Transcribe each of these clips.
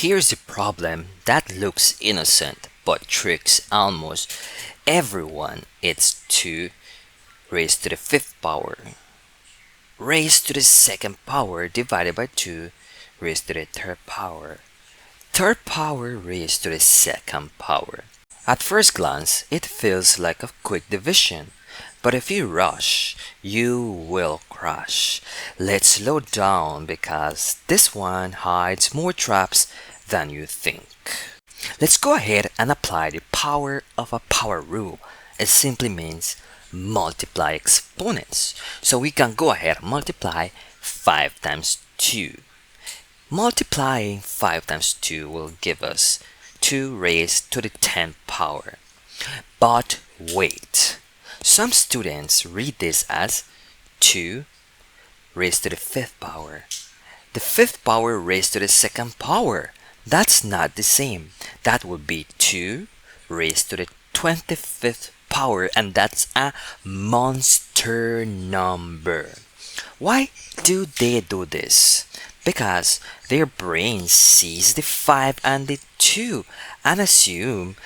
Here's a problem that looks innocent but tricks almost everyone. It's 2 raised to the 5th power raised to the 2nd power divided by 2 raised to the 3rd power. 3rd power raised to the 2nd power. At first glance, it feels like a quick division, but if you rush, you will crash. Let's slow down because this one hides more traps than you think. Let's go ahead and apply the power of a power rule. It simply means multiply exponents. So we can go ahead and multiply 5 times 2. Multiplying 5 times 2 will give us 2 raised to the 10th power. But wait, some students read this as 2 raised to the 5th power. The 5th power raised to the 2nd power. That's not the same. That would be 2 raised to the 25th power, and that's a monster number. Why do they do this? Because their brain sees the 5 and the 2 and assume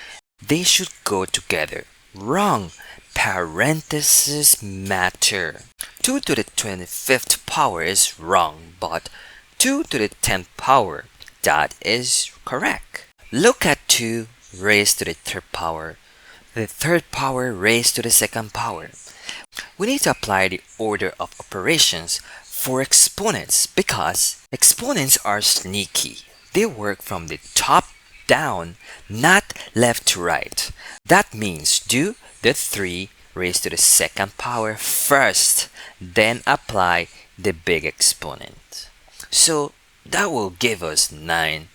they should go together. Wrong. Parentheses matter. 2 to the 25th power is wrong, but 2 to the 10th power, that is correct. Look at 2 raised to the 3rd power. The 3rd power raised to the 2nd power. We need to apply the order of operations for exponents because exponents are sneaky. They work from the top down, not left to right. That means do the 3 raised to the 2nd power first, then apply the big exponent. So that will give us 9,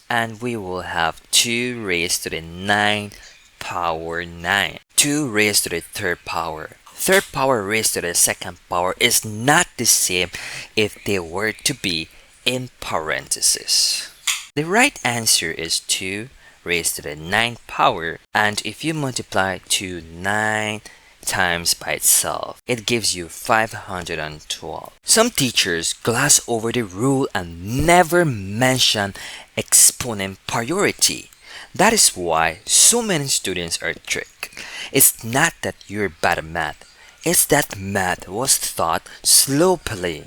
and we will have 2 raised to the 9th power 9. 2 raised to the 3rd power. 3rd power raised to the 2nd power is not the same if they were to be in parentheses. The right answer is 2 raised to the 9th power, and if you multiply 2 9 times by itself, it gives you 512. Some teachers gloss over the rule and never mention exponent priority. That is why so many students are tricked. It's not that you're bad at math, it's that math was taught slowly.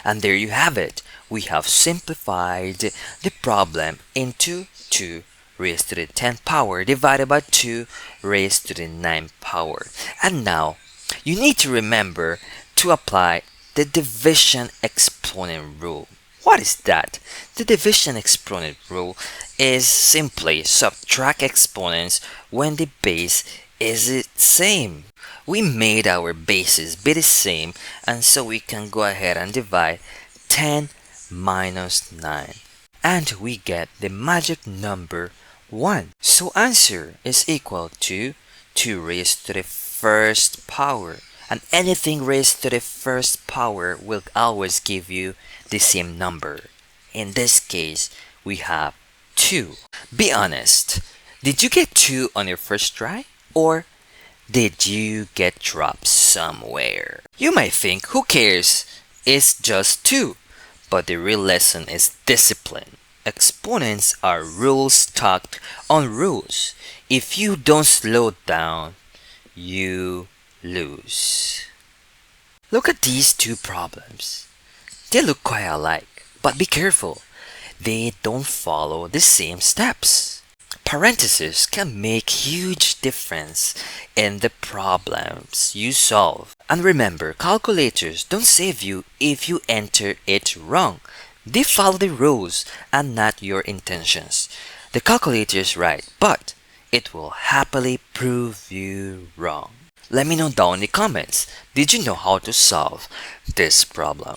And there you have it. We have simplified the problem into 2 raised to the 10th power divided by 2 raised to the 9th power. And now, you need to remember to apply the division exponent rule. What is that? The division exponent rule is simply subtract exponents when the base is the same. We made our bases be the same, and so we can go ahead and divide 10 minus 9. And we get the magic number 1. So answer is equal to 2 raised to the 1st power. And anything raised to the 1st power will always give you the same number. In this case, we have 2. Be honest. Did you get 2 on your first try? Or did you get dropped somewhere? You might think, who cares? It's just 2. But the real lesson is discipline. Exponents are rules stuck on rules. If you don't slow down, you lose. Look at these 2 problems. They look quite alike, but be careful. They don't follow the same steps. Parentheses can make huge difference in the problems you solve. And remember, calculators don't save you if you enter it wrong. They follow the rules and not your intentions. The calculator is right, but it will happily prove you wrong. Let me know down in the comments, did you know how to solve this problem?